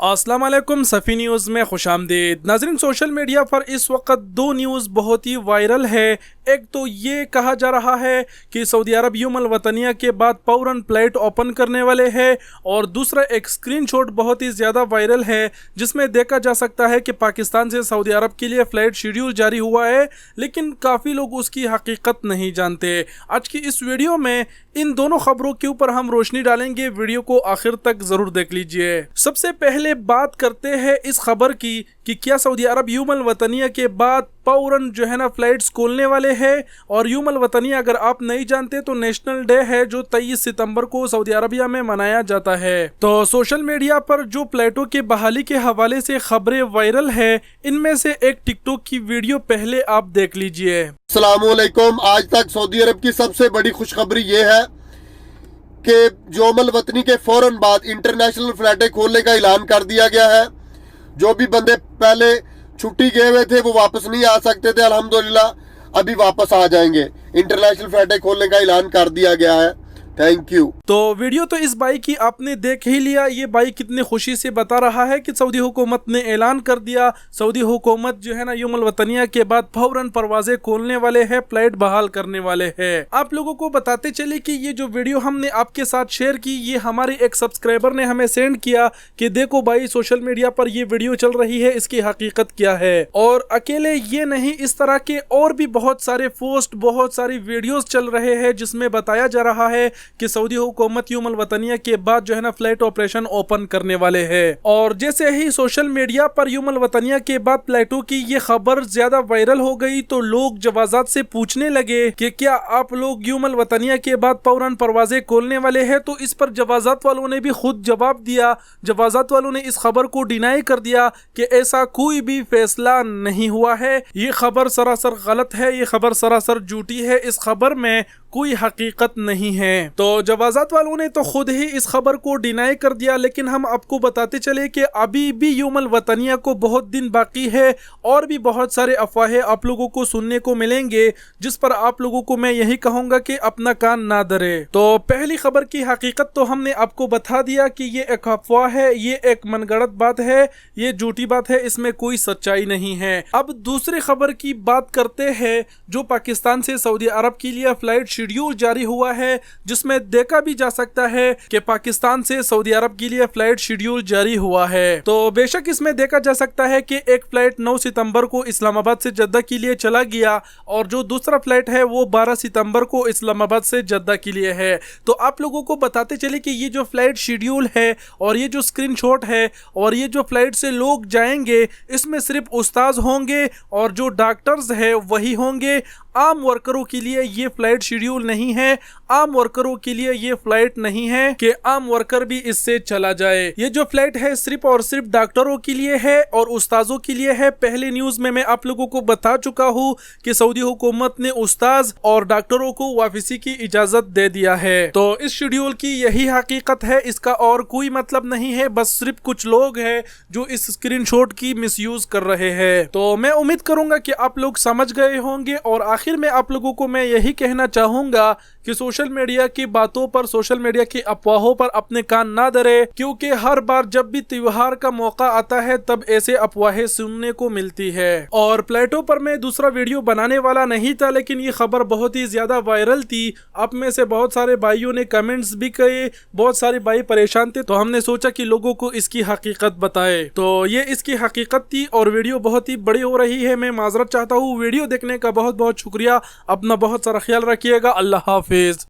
अस्सलाम वालेकुम, सफ़ी न्यूज़ में खुशामदीद। नाज़रीन, सोशल मीडिया पर इस वक्त दो न्यूज़ बहुत ही वायरल है। एक तो ये कहा जा रहा है कि सऊदी अरब यौम अल वतनिया के बाद फ़ौरन फ्लाइट ओपन करने वाले हैं, और दूसरा एक स्क्रीनशॉट बहुत ही ज़्यादा वायरल है जिसमें देखा जा सकता है कि पाकिस्तान से सऊदी अरब के लिए फ़्लाइट शेड्यूल जारी हुआ है, लेकिन काफ़ी लोग उसकी हकीकत नहीं जानते। आज की इस वीडियो में इन दोनों खबरों के ऊपर हम रोशनी डालेंगे। वीडियो को आखिर तक ज़रूर देख लीजिए। सबसे पहले बात करते हैं इस खबर की कि क्या सऊदी अरब यौम अल वतनिया के बाद फ़ौरन जो है ना फ्लाइट्स खोलने वाले हैं। और यौम अल वतनिया अगर आप नहीं जानते तो नेशनल डे है जो 23 सितंबर को सऊदी अरबिया में मनाया जाता है। तो सोशल मीडिया पर जो फ्लाइटों के बहाली के हवाले से खबरें वायरल है, इनमें से एक टिकटॉक की वीडियो पहले आप देख लीजिए। अस्सलामुअलैकुम। आज तक सऊदी अरब की सबसे बड़ी खुशखबरी ये है कि यौम अल वतनी के फौरन बाद इंटरनेशनल फ्लाइटें खोलने का ऐलान कर दिया गया है। जो भी बंदे पहले छुट्टी गए हुए थे वो वापस नहीं आ सकते थे, अल्हम्दुलिल्लाह अभी वापस आ जाएंगे। इंटरनेशनल फ्लाइटें खोलने का ऐलान कर दिया गया है। Thank you. तो वीडियो तो इस भाई की आपने देख ही लिया। ये भाई कितनी खुशी से बता रहा है कि सऊदी हुकूमत ने ऐलान कर दिया। सऊदी हुकूमत जो है ना यौम अल वतनिया के बाद फौरन परवाजें खोलने वाले हैं, फ्लाइट बहाल करने वाले हैं। आप लोगों को बताते चले कि ये जो वीडियो हमने आपके साथ शेयर की, ये हमारे एक सब्सक्राइबर ने हमें सेंड किया कि देखो भाई, सोशल मीडिया पर ये वीडियो चल रही है, इसकी हकीकत क्या है। और अकेले ये नहीं, इस तरह के और भी बहुत सारे पोस्ट, बहुत सारी वीडियोस चल रहे हैं जिसमें बताया जा रहा है कि सऊदी हुकूमत यौम अल वतनिया के बाद जो है ना फ्लाइट ऑपरेशन ओपन करने वाले हैं। और जैसे ही सोशल मीडिया पर यौम अल वतनिया के बाद फ्लाइटों की ये खबर ज्यादा वायरल हो गई तो लोग जवाजात से पूछने लगे कि क्या आप लोग यौम अल वतनिया के बाद फौरन परवाजें खोलने वाले हैं। तो इस पर जवाजात वालों ने भी खुद जवाब दिया। जवाजात वालों ने इस खबर को डिनाई कर दिया कि ऐसा कोई भी फैसला नहीं हुआ है, ये खबर सरासर गलत है, ये खबर सरासर झूठी है, इस खबर में कोई हकीकत नहीं है। तो जवाजात वालों ने तो खुद ही इस खबर को डिनाई कर दिया। लेकिन हम आपको बताते चले कि अभी भी यौम अल वतनिया को बहुत दिन बाकी है और भी बहुत सारे अफवाहें आप लोगों को सुनने को मिलेंगे, जिस पर आप लोगों को मैं यही कहूंगा कि अपना कान ना डरे। तो पहली खबर की हकीकत तो हमने आपको बता दिया कि ये एक अफवाह है, ये एक मनगढ़ंत बात है, ये झूठी बात है, इसमें कोई सच्चाई नहीं है। अब दूसरी खबर की बात करते हैं जो पाकिस्तान से सऊदी अरब के लिए फ्लाइट शेड्यूल जारी हुआ है, जिसमें देखा भी जा सकता है कि पाकिस्तान से सऊदी अरब के लिए फ्लाइट शेड्यूल जारी हुआ है। तो बेशक इसमें देखा जा सकता है कि एक फ्लाइट 9 सितंबर को इस्लामाबाद से जद्दा के लिए चला गया और जो दूसरा फ्लाइट है वो 12 सितंबर को इस्लामाबाद से जद्दा के लिए है। तो आप लोगों को बताते चले कि ये जो फ्लाइट शेड्यूल है और ये जो स्क्रीनशॉट है और ये जो फ्लाइट से लोग जाएंगे, इसमें सिर्फ उस्ताद होंगे और जो डॉक्टर्स है वही होंगे। आम वर्करों के लिए ये फ्लाइट शेड्यूल नहीं है, आम वर्करों के लिए ये फ्लाइट नहीं है कि आम वर्कर भी इससे चला जाए। ये जो फ्लाइट है सिर्फ और सिर्फ डॉक्टरों के लिए है और उस्ताजों के लिए है। पहले न्यूज में मैं आप लोगों को बता चुका हूँ कि सऊदी हुकूमत ने उस्ताज और डॉक्टरों को वापसी की इजाजत दे दिया है। तो इस शेड्यूल की यही हकीकत है, इसका और कोई मतलब नहीं है। बस सिर्फ कुछ लोग हैं जो इस स्क्रीनशॉट की मिसयूज कर रहे हैं। तो मैं उम्मीद करूंगा कि आप लोग समझ गए होंगे। और आखिर में आप लोगों को मैं यही कहना चाहूंगा कि सोशल मीडिया की बातों पर, सोशल मीडिया की अफवाहों पर अपने कान ना धरे, क्योंकि हर बार जब भी त्योहार का मौका आता है तब ऐसे अफवाहें सुनने को मिलती है। और फ्लाइटों पर मैं दूसरा वीडियो बनाने वाला नहीं था, लेकिन ये खबर बहुत ही ज्यादा वायरल थी। आप में से बहुत सारे भाइयों ने कमेंट्स भी किए, बहुत सारे भाई परेशान थे, तो हमने सोचा कि लोगों को इसकी हकीकत बताए। तो ये इसकी हकीकत थी और वीडियो बहुत ही बड़ी हो रही है। मैं माजरत चाहता हूँ। वीडियो देखने का बहुत बहुत शुक्रिया। अपना बहुत सारा ख्याल रखिएगा। अल्लाह हाफिज।